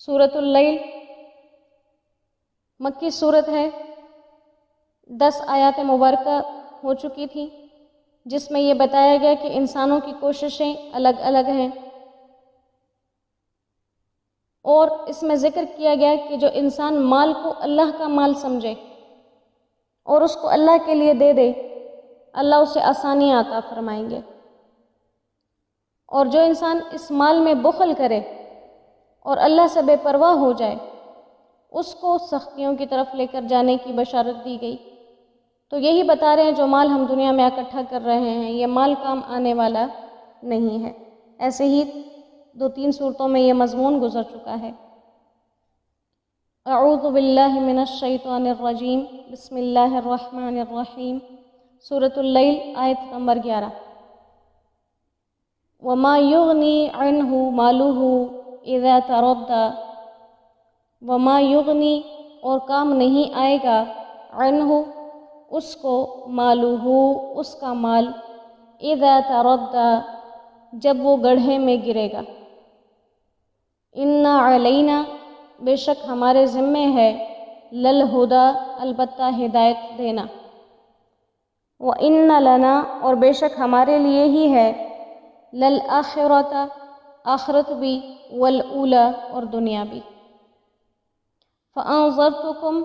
سورۃ اللیل مکی صورت ہے، 10 آیات مبارکہ ہو چکی تھی، جس میں یہ بتایا گیا کہ انسانوں کی کوششیں الگ الگ ہیں، اور اس میں ذکر کیا گیا کہ جو انسان مال کو اللہ کا مال سمجھے اور اس کو اللہ کے لیے دے دے، اللہ اسے آسانیاں عطا فرمائیں گے، اور جو انسان اس مال میں بخل کرے اور اللہ سے بے پرواہ ہو جائے، اس کو سختیوں کی طرف لے کر جانے کی بشارت دی گئی۔ تو یہی بتا رہے ہیں جو مال ہم دنیا میں اکٹھا کر رہے ہیں، یہ مال کام آنے والا نہیں ہے۔ ایسے ہی 2-3 صورتوں میں یہ مضمون گزر چکا ہے۔ اعوذ باللہ من الشیطان الرجیم، بسم اللہ الرحمن الرحیم، سورۃ اللیل آیت نمبر 11۔ وما یغنی عنہ مالہ اذا تردی، وما یغنی اور کام نہیں آئے گا، عنہ اس کو، مالہ اس کا مال، اذا تردی جب وہ گڑھے میں گرے گا۔ انا علینا بے شک ہمارے ذمے ہے، للہدی البتہ ہدایت دینا، وان لنا اور بے شک ہمارے لیے ہی ہے، للآخرۃ آخرت بھی، والاولی اور دنیا بھی۔ فانذرتکم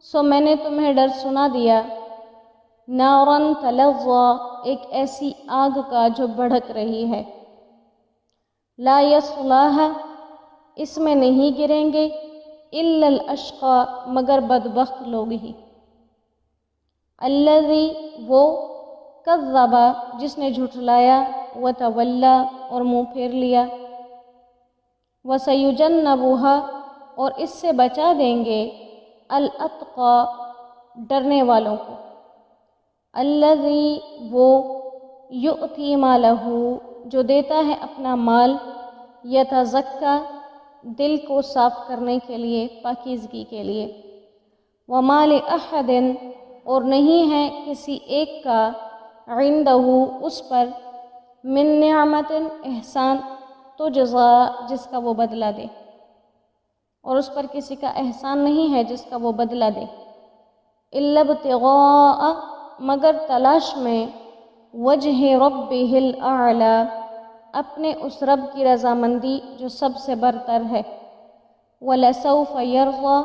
سو میں نے تمہیں ڈر سنا دیا، نارا تلظی ایک ایسی آگ کا جو بھڑک رہی ہے، لا یصلاھا اس میں نہیں گریں گے، الا الاشقی مگر بدبخت لوگ ہی، الذی وہ، کذب جس نے جھٹلایا، وتولی اور منہ پھیر لیا، وسیجنبها اور اس سے بچا دیں گے، الاتقی ڈرنے والوں کو، الذی وہ، یؤتی مالہ جو دیتا ہے اپنا مال، یتزکی دل کو صاف کرنے کے لیے، پاکیزگی کے لیے، وما لأحد اور نہیں ہے کسی ایک کا، عندہ اس پر، من نعمت احسان، تجزی جس کا وہ بدلہ دے، اور اس پر کسی کا احسان نہیں ہے جس کا وہ بدلہ دے، الا ابتغاء مگر تلاش میں، وجہ ربہ الاعلی اپنے اس رب کی رضامندی جو سب سے برتر ہے، ولسوف یرضی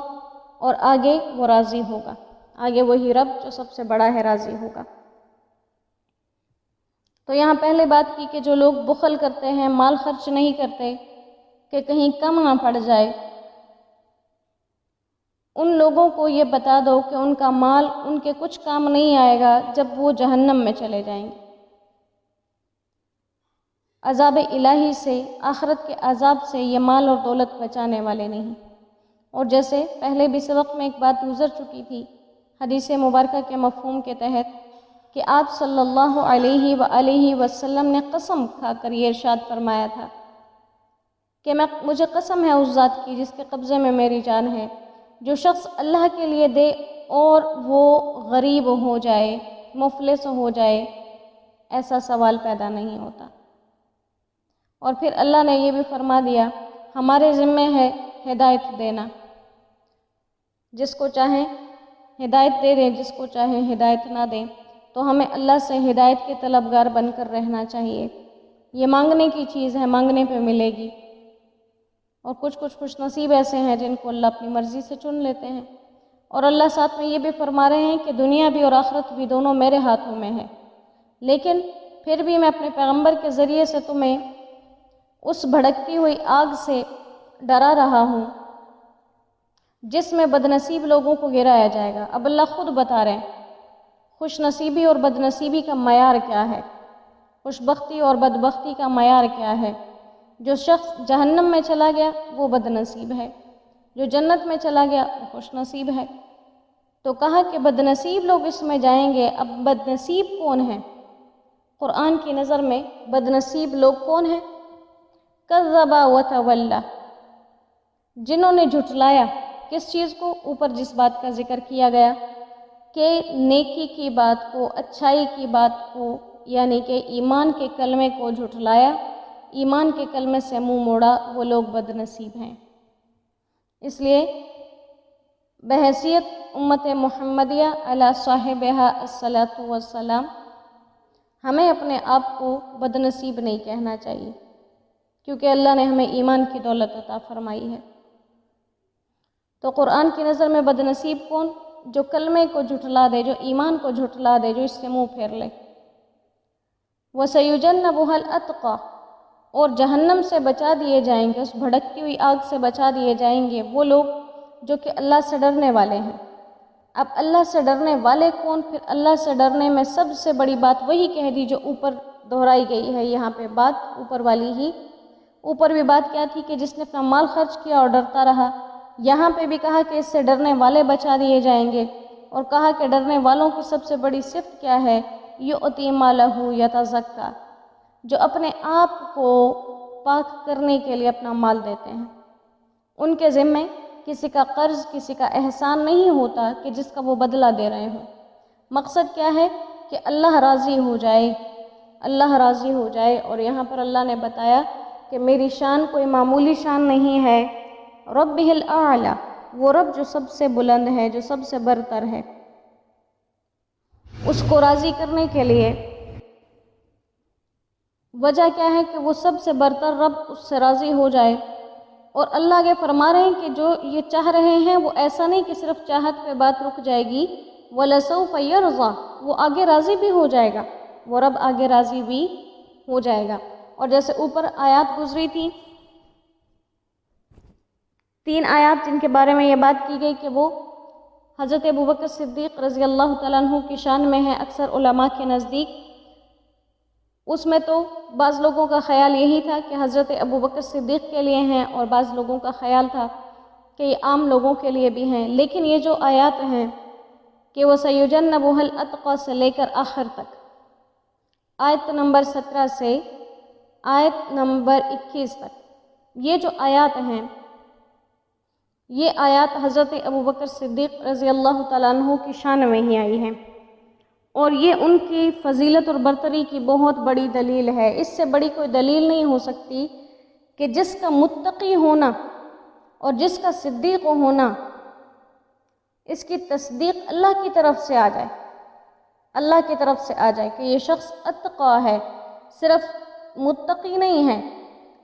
اور آگے وہ راضی ہوگا، آگے وہی رب جو سب سے بڑا ہے راضی ہوگا۔ تو یہاں پہلے بات کی کہ جو لوگ بخل کرتے ہیں، مال خرچ نہیں کرتے کہ کہیں کم نہ پڑ جائے، ان لوگوں کو یہ بتا دو کہ ان کا مال ان کے کچھ کام نہیں آئے گا جب وہ جہنم میں چلے جائیں گے، عذاب الہی سے، آخرت کے عذاب سے یہ مال اور دولت بچانے والے نہیں۔ اور جیسے پہلے بھی سبق میں ایک بات گزر چکی تھی حدیث مبارکہ کے مفہوم کے تحت، کہ آپ صلی اللہ علیہ وآلہ وسلم نے قسم کھا کر یہ ارشاد فرمایا تھا کہ مجھے قسم ہے اس ذات کی جس کے قبضے میں میری جان ہے، جو شخص اللہ کے لیے دے اور وہ غریب ہو جائے، مفلس ہو جائے، ایسا سوال پیدا نہیں ہوتا۔ اور پھر اللہ نے یہ بھی فرما دیا، ہمارے ذمے ہے ہدایت دینا، جس کو چاہیں ہدایت دے دیں، جس کو چاہیں ہدایت نہ دیں، تو ہمیں اللہ سے ہدایت کے طلبگار بن کر رہنا چاہیے۔ یہ مانگنے کی چیز ہے، مانگنے پہ ملے گی، اور کچھ خوش نصیب ایسے ہیں جن کو اللہ اپنی مرضی سے چن لیتے ہیں۔ اور اللہ ساتھ میں یہ بھی فرما رہے ہیں کہ دنیا بھی اور آخرت بھی دونوں میرے ہاتھوں میں ہے، لیکن پھر بھی میں اپنے پیغمبر کے ذریعے سے تمہیں اس بھڑکتی ہوئی آگ سے ڈرا رہا ہوں جس میں بدنصیب لوگوں کو گرایا جائے گا۔ اب اللہ خود بتا رہے ہیں خوش نصیبی اور بدنصیبی کا معیار کیا ہے، خوش بختی اور بدبختی کا معیار کیا ہے۔ جو شخص جہنم میں چلا گیا وہ بدنصیب ہے، جو جنت میں چلا گیا وہ خوش نصیب ہے۔ تو کہا کہ بدنصیب لوگ اس میں جائیں گے۔ اب بدنصیب کون ہیں؟ قرآن کی نظر میں بدنصیب لوگ کون ہیں؟ کذب وتولی، جنہوں نے جھٹلایا کس چیز کو؟ اوپر جس بات کا ذکر کیا گیا کہ نیکی کی بات کو، اچھائی کی بات کو، یعنی کہ ایمان کے کلمے کو جھٹلایا، ایمان کے کلمے سے منہ موڑا، وہ لوگ بدنصیب ہیں۔ اس لیے بحیثیت امت محمدیہ علی صاحبہا الصلاۃ والسلام ہمیں اپنے آپ کو بدنصیب نہیں کہنا چاہیے، کیونکہ اللہ نے ہمیں ایمان کی دولت عطا فرمائی ہے۔ تو قرآن کی نظر میں بدنصیب کون؟ جو کلمے کو جھٹلا دے، جو ایمان کو جھٹلا دے، جو اس سے منہ پھیر لے۔ وَسَيُجَنَّبُهَا الْأَتْقَى، اور جہنم سے بچا دیے جائیں گے، اس بھڑکتی ہوئی آگ سے بچا دیے جائیں گے وہ لوگ جو کہ اللہ سے ڈرنے والے ہیں۔ اب اللہ سے ڈرنے والے کون؟ پھر اللہ سے ڈرنے میں سب سے بڑی بات وہی کہہ دی جو اوپر دہرائی گئی ہے، یہاں پہ بات اوپر والی ہی۔ اوپر بھی بات کیا تھی کہ جس نے اپنا مال خرچ کیا اور ڈرتا رہا، یہاں پہ بھی کہا کہ اس سے ڈرنے والے بچا دیے جائیں گے، اور کہا کہ ڈرنے والوں کی سب سے بڑی صفت کیا ہے؟ یؤتی مالہ یتزکیٰ، جو اپنے آپ کو پاک کرنے کے لیے اپنا مال دیتے ہیں۔ ان کے ذمے کسی کا قرض، کسی کا احسان نہیں ہوتا کہ جس کا وہ بدلہ دے رہے ہوں۔ مقصد کیا ہے؟ کہ اللہ راضی ہو جائے، اللہ راضی ہو جائے۔ اور یہاں پر اللہ نے بتایا کہ میری شان کوئی معمولی شان نہیں ہے، ربہ الاعلی، وہ رب جو سب سے بلند ہے، جو سب سے برتر ہے۔ اس کو راضی کرنے کے لیے وجہ کیا ہے کہ وہ سب سے برتر رب اس سے راضی ہو جائے۔ اور اللہ آگے فرما رہے ہیں کہ جو یہ چاہ رہے ہیں وہ ایسا نہیں کہ صرف چاہت پہ بات رک جائے گی، وَلَسَوْفَ يَرْضَىٰ، وہ آگے راضی بھی ہو جائے گا، وہ رب آگے راضی بھی ہو جائے گا۔ اور جیسے اوپر آیات گزری تھی، 3 آیات جن کے بارے میں یہ بات کی گئی کہ وہ حضرت ابوبکر صدیق رضی اللہ تعالیٰ عنہ کی شان میں ہے اکثر علماء کے نزدیک۔ اس میں تو بعض لوگوں کا خیال یہی تھا کہ حضرت ابوبکر صدیق کے لیے ہیں، اور بعض لوگوں کا خیال تھا کہ یہ عام لوگوں کے لیے بھی ہیں۔ لیکن یہ جو آیات ہیں کہ وہ سَيُجَنَّبُهَا الْأَتْقَى سے لے کر آخر تک، آیت نمبر 17 سے آیت نمبر 21 تک، یہ جو آیات ہیں، یہ آیات حضرت ابوبکر صدیق رضی اللہ تعالیٰ عنہ کی شان میں ہی آئی ہیں، اور یہ ان کی فضیلت اور برتری کی بہت بڑی دلیل ہے۔ اس سے بڑی کوئی دلیل نہیں ہو سکتی کہ جس کا متقی ہونا اور جس کا صدیق ہونا، اس کی تصدیق اللہ کی طرف سے آ جائے، اللہ کی طرف سے آ جائے کہ یہ شخص اتقیٰ ہے، صرف متقی نہیں ہے،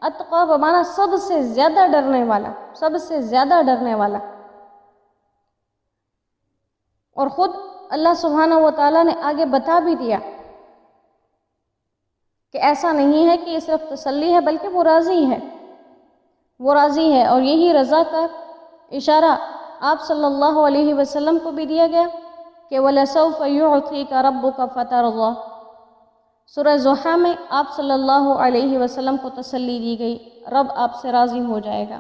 اتقیٰ بمعنی سب سے زیادہ ڈرنے والا، سب سے زیادہ ڈرنے والا۔ اور خود اللہ سبحانہ و تعالیٰ نے آگے بتا بھی دیا کہ ایسا نہیں ہے کہ یہ صرف تسلی ہے، بلکہ وہ راضی ہے، وہ راضی ہے۔ اور یہی رضا کا اشارہ آپ صلی اللہ علیہ وسلم کو بھی دیا گیا کہ وَلَسَوْفَ يُعْطِيكَ رَبُّكَ فَتَرْضَىٰ۔ سورہ ضحیٰ میں آپ صلی اللہ علیہ وسلم کو تسلی دی گئی، رب آپ سے راضی ہو جائے گا۔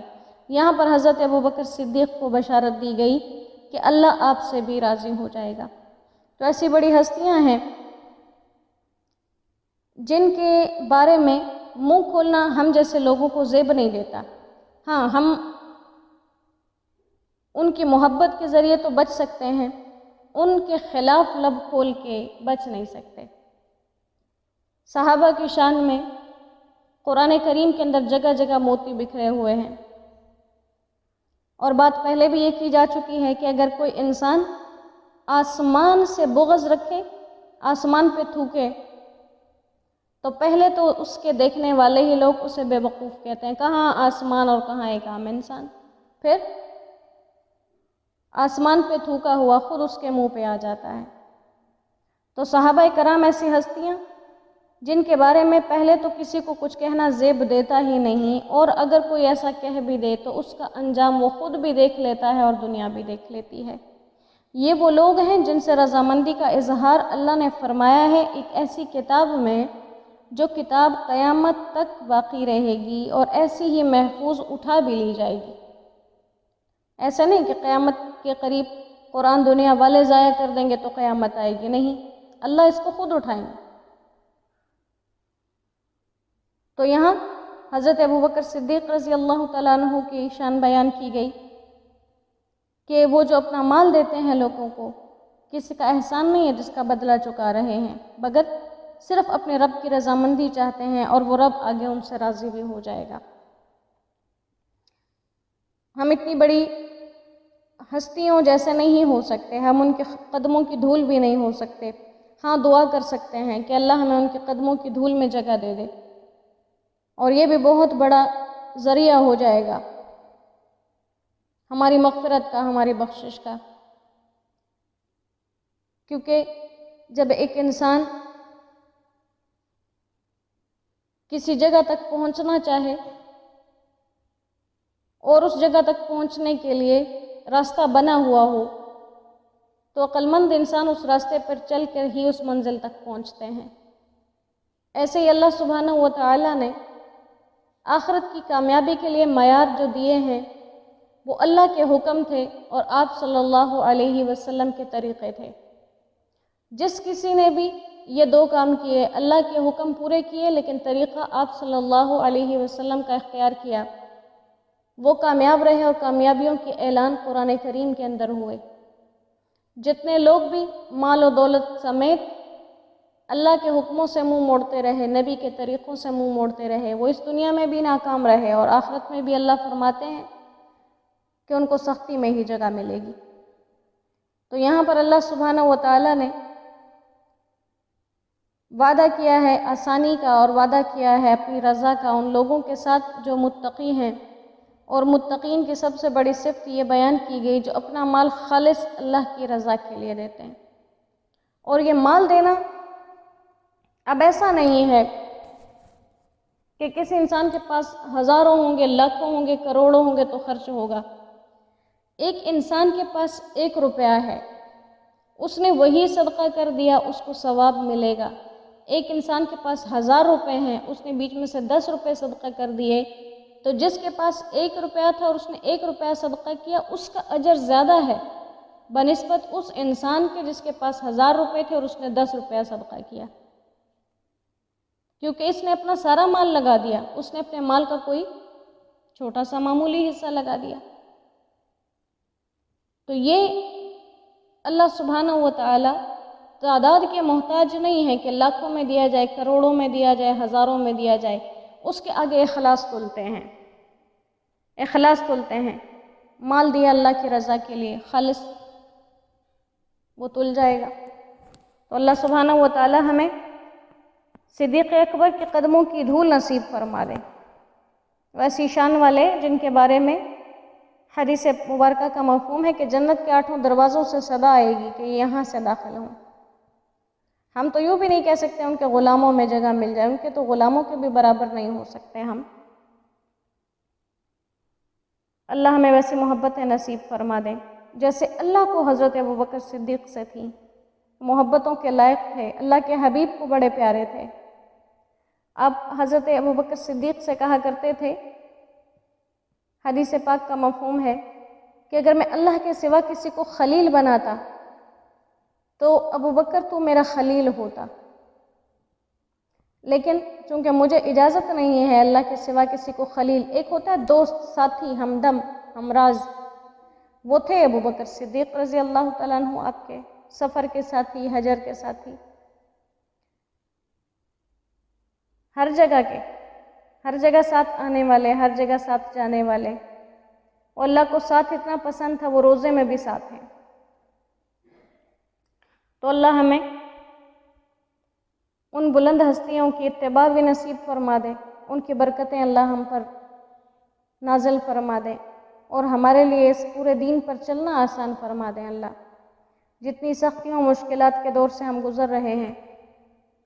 یہاں پر حضرت ابوبکر صدیق کو بشارت دی گئی کہ اللہ آپ سے بھی راضی ہو جائے گا۔ تو ایسی بڑی ہستیاں ہیں جن کے بارے میں منہ کھولنا ہم جیسے لوگوں کو زیب نہیں دیتا۔ ہاں، ہم ان کی محبت کے ذریعے تو بچ سکتے ہیں، ان کے خلاف لب کھول کے بچ نہیں سکتے۔ صحابہ کی شان میں قرآن کریم کے اندر جگہ جگہ موتی بکھرے ہوئے ہیں، اور بات پہلے بھی یہ کی جا چکی ہے کہ اگر کوئی انسان آسمان سے بغض رکھے، آسمان پہ تھوکے، تو پہلے تو اس کے دیکھنے والے ہی لوگ اسے بے وقوف کہتے ہیں، کہاں آسمان اور کہاں ایک عام انسان۔ پھر آسمان پہ تھوکا ہوا خود اس کے منہ پہ آ جاتا ہے۔ تو صحابہ کرام ایسی ہستیاں جن کے بارے میں پہلے تو کسی کو کچھ کہنا زیب دیتا ہی نہیں، اور اگر کوئی ایسا کہہ بھی دے تو اس کا انجام وہ خود بھی دیکھ لیتا ہے اور دنیا بھی دیکھ لیتی ہے۔ یہ وہ لوگ ہیں جن سے رضامندی کا اظہار اللہ نے فرمایا ہے ایک ایسی کتاب میں جو کتاب قیامت تک باقی رہے گی اور ایسی ہی محفوظ اٹھا بھی لی جائے گی۔ ایسا نہیں کہ قیامت کے قریب قرآن دنیا والے ضائع کر دیں گے تو قیامت آئے گی، نہیں، اللہ اس کو خود اٹھائیں گے۔ تو یہاں حضرت ابوبکر صدیق رضی اللہ تعالیٰ عنہ کی شان بیان کی گئی کہ وہ جو اپنا مال دیتے ہیں لوگوں کو، کسی کا احسان نہیں ہے جس کا بدلہ چکا رہے ہیں، مگر صرف اپنے رب کی رضامندی چاہتے ہیں، اور وہ رب آگے ان سے راضی بھی ہو جائے گا۔ ہم اتنی بڑی ہستیوں جیسے نہیں ہو سکتے، ہم ان کے قدموں کی دھول بھی نہیں ہو سکتے۔ ہاں دعا کر سکتے ہیں کہ اللہ ہمیں ان کے قدموں کی دھول میں جگہ دے دے، اور یہ بھی بہت بڑا ذریعہ ہو جائے گا ہماری مغفرت کا، ہماری بخشش کا۔ کیونکہ جب ایک انسان کسی جگہ تک پہنچنا چاہے اور اس جگہ تک پہنچنے کے لیے راستہ بنا ہوا ہو، تو عقل مند انسان اس راستے پر چل کر ہی اس منزل تک پہنچتے ہیں۔ ایسے ہی اللہ سبحانہ و تعالیٰ نے آخرت کی کامیابی کے لیے معیار جو دیے ہیں وہ اللہ کے حکم تھے اور آپ صلی اللہ علیہ وسلم کے طریقے تھے۔ جس کسی نے بھی یہ دو کام کیے، اللہ کے حکم پورے کیے لیکن طریقہ آپ صلی اللہ علیہ وسلم کا اختیار کیا، وہ کامیاب رہے، اور کامیابیوں کے اعلان قرآن کریم کے اندر ہوئے۔ جتنے لوگ بھی مال و دولت سمیت اللہ کے حکموں سے منہ موڑتے رہے، نبی کے طریقوں سے منہ موڑتے رہے، وہ اس دنیا میں بھی ناکام رہے، اور آخرت میں بھی اللہ فرماتے ہیں کہ ان کو سختی میں ہی جگہ ملے گی۔ تو یہاں پر اللہ سبحانہ و تعالیٰ نے وعدہ کیا ہے آسانی کا، اور وعدہ کیا ہے اپنی رضا کا ان لوگوں کے ساتھ جو متقی ہیں، اور متقین کی سب سے بڑی صفت یہ بیان کی گئی جو اپنا مال خالص اللہ کی رضا کے لیے دیتے ہیں۔ اور یہ مال دینا اب ایسا نہیں ہے کہ کسی انسان کے پاس ہزاروں ہوں گے، لاکھوں ہوں گے، کروڑوں ہوں گے تو خرچ ہوگا۔ ایک انسان کے پاس 1 روپیہ ہے، اس نے وہی صدقہ کر دیا، اس کو ثواب ملے گا۔ ایک انسان کے پاس 1000 روپے ہیں، اس نے بیچ میں سے 10 روپے صدقہ کر دیے، تو جس کے پاس 1 روپیہ تھا اور اس نے 1 روپیہ صدقہ کیا، اس کا اجر زیادہ ہے بنسبت اس انسان کے جس کے پاس 1000 روپے تھے اور اس نے 10 روپیہ صدقہ کیا، کیونکہ اس نے اپنا سارا مال لگا دیا، اس نے اپنے مال کا کوئی چھوٹا سا معمولی حصہ لگا دیا۔ تو یہ اللہ سبحانہ و تعالی تعداد کے محتاج نہیں ہے کہ لاکھوں میں دیا جائے، کروڑوں میں دیا جائے، ہزاروں میں دیا جائے، اس کے آگے اخلاص تلتے ہیں، اخلاص تلتے ہیں۔ مال دیا اللہ کی رضا کے لیے خالص، وہ تل جائے گا۔ تو اللہ سبحانہ و تعالی ہمیں صدیق اکبر کے قدموں کی دھول نصیب فرما دے، ویسی شان والے جن کے بارے میں حدیث مبارکہ کا مفہوم ہے کہ جنت کے 8 دروازوں سے صدا آئے گی کہ یہاں سے داخل ہوں۔ ہم تو یوں بھی نہیں کہہ سکتے ان کے غلاموں میں جگہ مل جائے، ان کے تو غلاموں کے بھی برابر نہیں ہو سکتے ہم۔ اللہ ہمیں ویسی محبتیں نصیب فرما دے جیسے اللہ کو حضرت ابوبکر صدیق سے تھی، محبتوں کے لائق تھے، اللہ کے حبیب کو بڑے پیارے تھے۔ آپ حضرت ابوبکر صدیق سے کہا کرتے تھے، حدیث پاک کا مفہوم ہے کہ اگر میں اللہ کے سوا کسی کو خلیل بناتا تو ابوبکر تو میرا خلیل ہوتا، لیکن چونکہ مجھے اجازت نہیں ہے اللہ کے سوا کسی کو خلیل، ایک ہوتا ہے دوست، ساتھی، ہمدم، ہمراز، وہ تھے ابوبکر صدیق رضی اللہ تعالیٰ عنہ، آپ کے سفر کے ساتھی، حجر کے ساتھی، ہر جگہ کے، ہر جگہ ساتھ آنے والے، ہر جگہ ساتھ جانے والے، اور اللہ کو ساتھ اتنا پسند تھا وہ روزے میں بھی ساتھ ہیں۔ تو اللہ ہمیں ان بلند ہستیوں کی اتباع بھی نصیب فرما دے، ان کی برکتیں اللہ ہم پر نازل فرما دے، اور ہمارے لیے اس پورے دین پر چلنا آسان فرما دیں۔ اللہ جتنی سختیوں مشکلات کے دور سے ہم گزر رہے ہیں،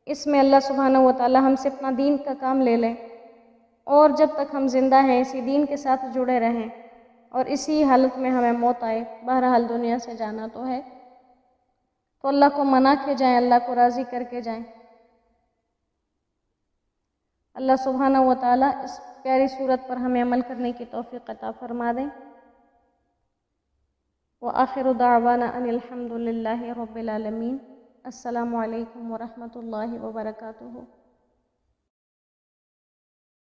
اس میں اللہ سبحانہ و تعالی ہم سے اپنا دین کا کام لے لیں، اور جب تک ہم زندہ ہیں اسی دین کے ساتھ جڑے رہیں، اور اسی حالت میں ہمیں موت آئے، بہرحال دنیا سے جانا تو ہے، تو اللہ کو منا کے جائیں، اللہ کو راضی کر کے جائیں۔ اللہ سبحانہ و تعالی اس پیاری صورت پر ہمیں عمل کرنے کی توفیق عطا فرما دیں۔ وآخر دعوانا ان الحمد للہ رب العالمین۔ السلام علیکم ورحمۃ اللہ وبرکاتہ۔